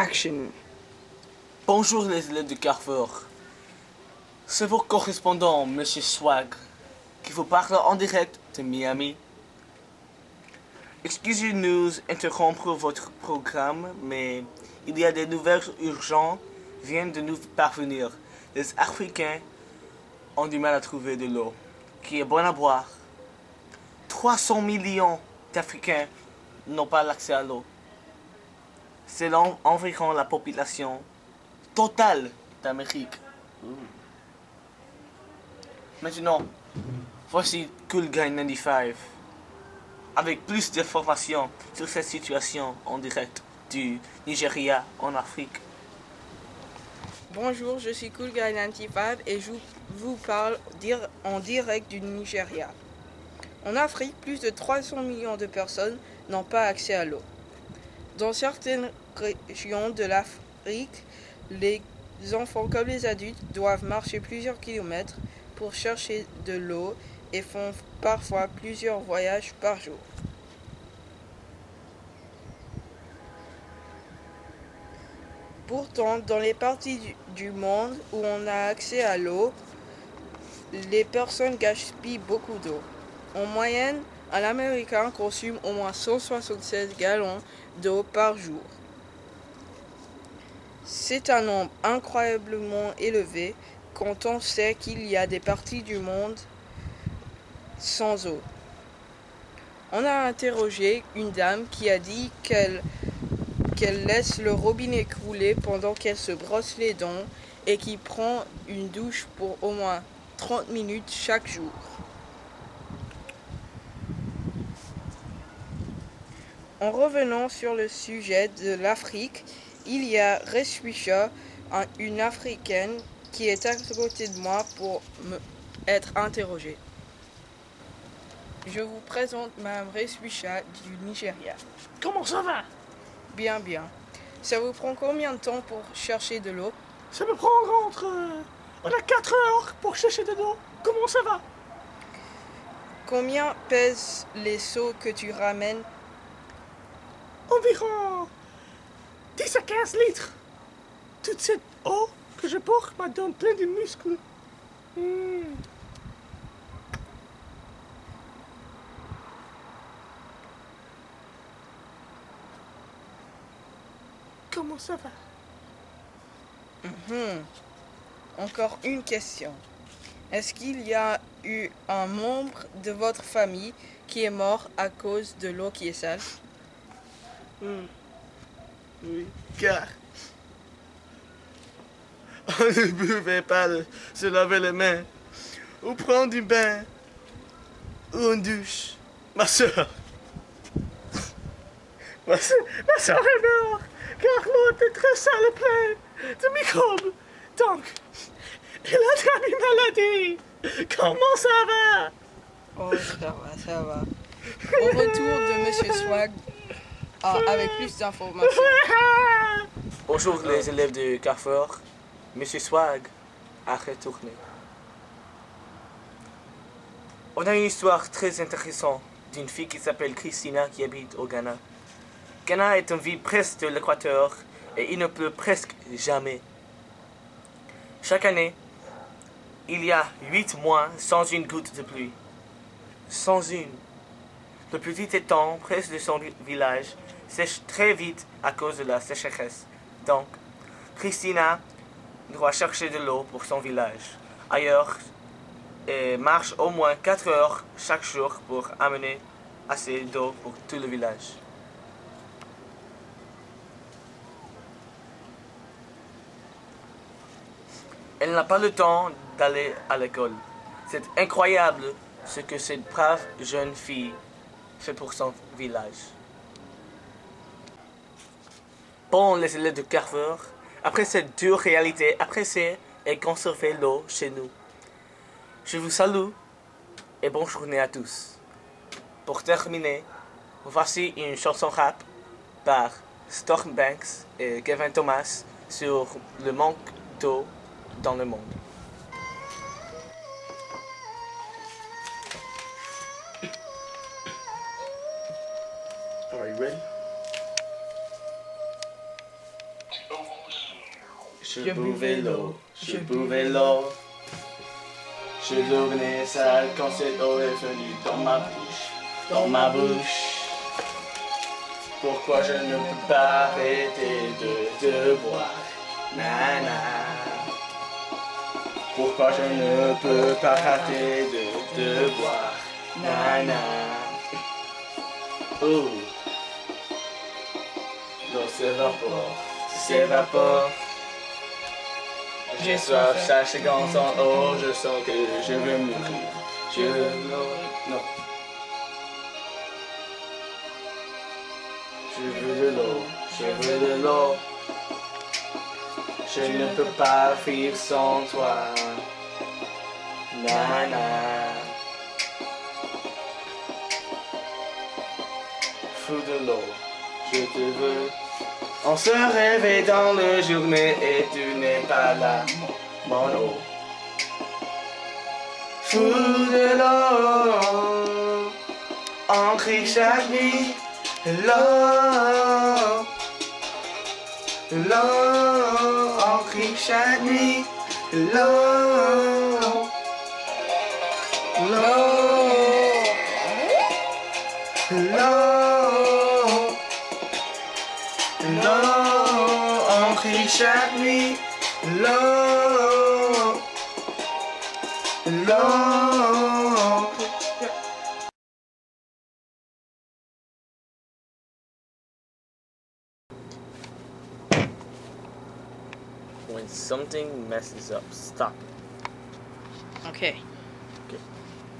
Action. Bonjour les élèves de Carrefour. C'est votre correspondant, Monsieur Swag, qui vous parle en direct de Miami. Excusez-nous d'interrompre votre programme, mais il y a des nouvelles urgentes viennent de nous parvenir. Les Africains ont du mal à trouver de l'eau, qui est bonne à boire. 300 millions d'Africains n'ont pas l'accès à l'eau. C'est environ la population totale d'Amérique. Maintenant, voici Cool Guy 95 avec plus d'informations sur cette situation en direct du Nigeria en Afrique. Bonjour, je suis Cool Guy 95 et je vous parle en direct du Nigeria. En Afrique, plus de 300 millions de personnes n'ont pas accès à l'eau. Dans certaines régions de l'Afrique, les enfants comme les adultes doivent marcher plusieurs kilomètres pour chercher de l'eau et font parfois plusieurs voyages par jour. Pourtant, dans les parties du monde où on a accès à l'eau, les personnes gaspillent beaucoup d'eau. En moyenne, un Américain consomme au moins 176 gallons d'eau par jour. C'est un nombre incroyablement élevé quand on sait qu'il y a des parties du monde sans eau. On a interrogé une dame qui a dit qu'elle laisse le robinet couler pendant qu'elle se brosse les dents et qui prend une douche pour au moins 30 minutes chaque jour. En revenant sur le sujet de l'Afrique, il y a Reswisha, une Africaine qui est à côté de moi pour être interrogée. Je vous présente Mme Reswisha du Nigeria. Comment ça va? Bien, bien. Ça vous prend combien de temps pour chercher de l'eau? Ça me prend on a 4 heures pour chercher de l'eau. Comment ça va? Combien pèsent les seaux que tu ramènes? Environ 10 à 15 litres. Toute cette eau que je porte me donne plein de muscles. Comment ça va? Encore une question. Est-ce qu'il y a eu un membre de votre famille qui est mort à cause de l'eau qui est sale? Oui, car on ne pouvait pas se laver les mains ou prendre un bain ou une douche. Ma soeur Oh, ça va. Au retour de Monsieur Swag, avec plus d'informations. Bonjour les élèves de Carrefour. Monsieur Swag a retourné. On a une histoire très intéressante d'une fille qui s'appelle Christina qui habite au Ghana. Ghana est une ville presque de l'équateur et il ne pleut presque jamais. Chaque année, il y a 8 mois sans une goutte de pluie. Sans une. Le petit étang près de son village sèche très vite à cause de la sécheresse. Donc, Christina doit chercher de l'eau pour son village. Ailleurs, elle marche au moins 4 heures chaque jour pour amener assez d'eau pour tout le village. Elle n'a pas le temps d'aller à l'école. C'est incroyable ce que cette brave jeune fille fait pour son village. Bon, les élèves de Carrefour, après cette dure réalité, appréciez et conservez l'eau chez nous. Je vous salue et bonne journée à tous. Pour terminer, voici une chanson rap par Storm Banks et Kevin Thomas sur le manque d'eau dans le monde. Are you ready? Je buvais l'eau, je buvais l'eau. Je devenais sale quand cette eau est venue dans ma bouche, dans ma bouche. Pourquoi je ne peux pas arrêter de boire, nana. Pourquoi je ne peux pas arrêter de boire, nana. Oh. L'eau s'évapore. J'ai soif, chaque seconde sans eau, je sens que je veux mourir. Je veux non. Je veux de l'eau, je veux de l'eau. Je ne peux pas vivre sans toi. Nana. Fou de l'eau, je te veux. On se réveille dans la journée et tu n'es pas là, mon eau. Fou de l'eau, on crie chaque nuit, l'eau. L'eau, on crie chaque nuit, l'eau. L'eau, l'eau. L'eau, on crie chaque nuit, l'eau, l'eau. When something messes up, stop it. Ok. Ok.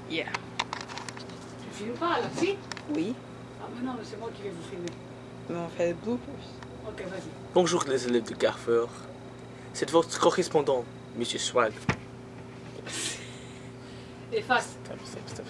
Yeah. Tu filmes pas là, si? Oui, Ah mais non, mais c'est moi qui vais vous filmer. mais on fait le bloopers. Ok, vas-y. Bonjour les élèves de Carrefour. C'est votre correspondant, Monsieur Swag. Efface. Stop.